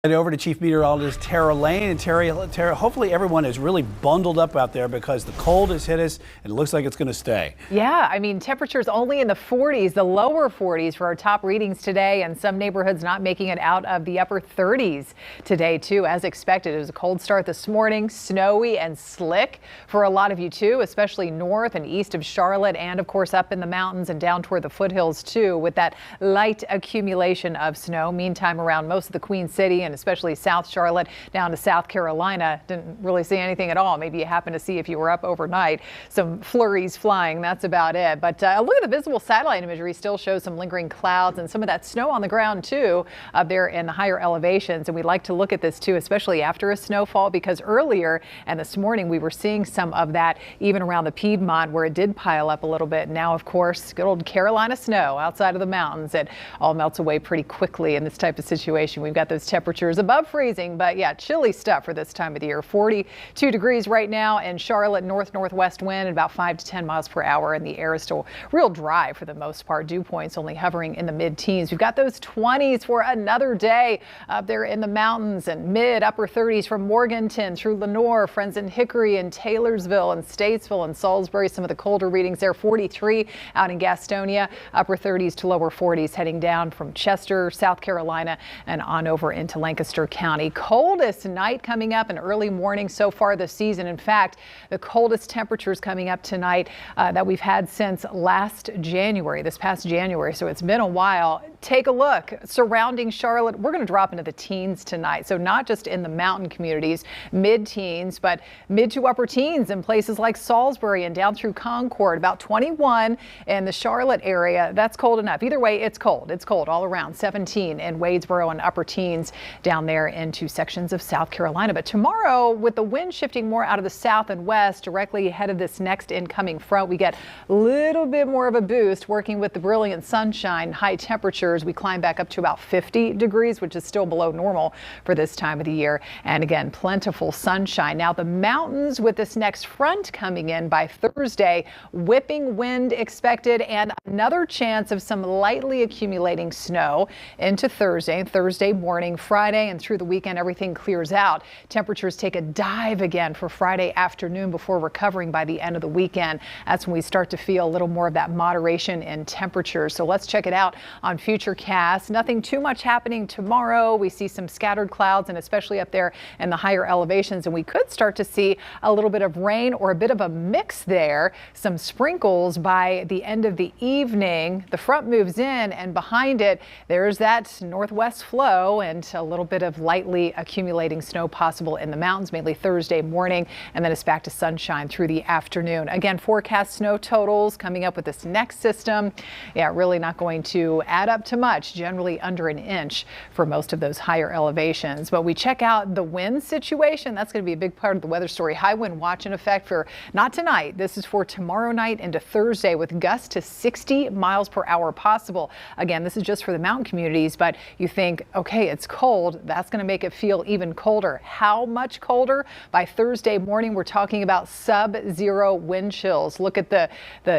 Head over to Chief Meteorologist Tara Lane. And Tara, hopefully everyone is really bundled up out there because the cold has hit us and it looks like it's going to stay. Yeah, I mean, temperatures only in the 40s, the lower 40s for our top readings today, and some neighborhoods not making it out of the upper 30s today, too, as expected. It was a cold start this morning, snowy and slick for a lot of you, too, especially north and east of Charlotte and, of course, up in the mountains and down toward the foothills, too, with that light accumulation of snow. Meantime, around most of the Queen City and especially South Charlotte down to South Carolina, didn't really see anything at all. Maybe you happen to see if you were up overnight some flurries flying. That's about it. But look at the visible satellite imagery still shows some lingering clouds and some of that snow on the ground too up there in the higher elevations. And we like to look at this too, especially after a snowfall, because earlier and this morning we were seeing some of that even around the Piedmont where it did pile up a little bit. Now, of course, good old Carolina snow outside of the mountains. It all melts away pretty quickly in this type of situation. We've got those temperatures above freezing, but yeah, chilly stuff for this time of the year. 42 degrees right now in Charlotte, northwest wind at about 5 to 10 miles per hour, and the air is still real dry for the most part. Dew points only hovering in the mid-teens. We've got those 20s for another day up there in the mountains, and mid-upper 30s from Morganton through Lenoir, Friends and Hickory and Taylorsville and Statesville and Salisbury. Some of the colder readings there. 43 out in Gastonia, upper 30s to lower 40s heading down from Chester, South Carolina, and on over into Lancaster County. Coldest night coming up and early morning so far this season. In fact, the coldest temperatures coming up tonight that we've had since last January, this past January. So it's been a while. Take a look surrounding Charlotte. We're going to drop into the teens tonight. So not just in the mountain communities, mid-teens, but mid to upper teens in places like Salisbury and down through Concord. About 21 in the Charlotte area. That's cold enough. Either way, it's cold. It's cold all around. 17 in Wadesboro and upper teens down there into sections of South Carolina. But tomorrow, with the wind shifting more out of the south and west directly ahead of this next incoming front, we get a little bit more of a boost working with the brilliant sunshine. High temperatures, we climb back up to about 50 degrees, which is still below normal for this time of the year. And again, plentiful sunshine. Now the mountains with this next front coming in by Thursday, whipping wind expected and another chance of some lightly accumulating snow into Thursday morning, Friday, and through the weekend, everything clears out. Temperatures take a dive again for Friday afternoon before recovering by the end of the weekend. That's when we start to feel a little more of that moderation in temperatures. So let's check it out on Futurecast. Nothing too much happening tomorrow. We see some scattered clouds and especially up there in the higher elevations, and we could start to see a little bit of rain or a bit of a mix there. Some sprinkles by the end of the evening. The front moves in, and behind it there's that northwest flow and a little bit of lightly accumulating snow possible in the mountains, mainly Thursday morning, and then it's back to sunshine through the afternoon. Again, forecast snow totals coming up with this next system. Yeah, really not going to add up to much, generally under an inch for most of those higher elevations. But we check out the wind situation. That's going to be a big part of the weather story. High wind watch in effect for not tonight. This is for tomorrow night into Thursday with gusts to 60 miles per hour possible. Again, this is just for the mountain communities, but you think, okay, it's cold. That's going to make it feel even colder. How much colder? By Thursday morning, we're talking about sub-zero wind chills. Look at the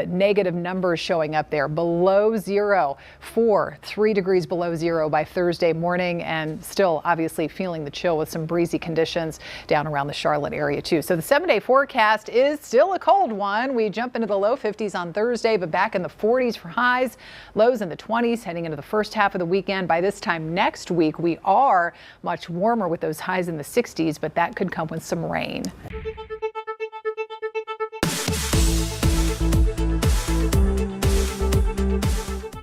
negative numbers showing up there. Below zero, 3 degrees below zero by Thursday morning, and still obviously feeling the chill with some breezy conditions down around the Charlotte area too. So the 7-day forecast is still a cold one. We jump into the low 50s on Thursday, but back in the 40s for highs, lows in the 20s heading into the first half of the weekend. By this time next week, we are much warmer with those highs in the 60s, but that could come with some rain.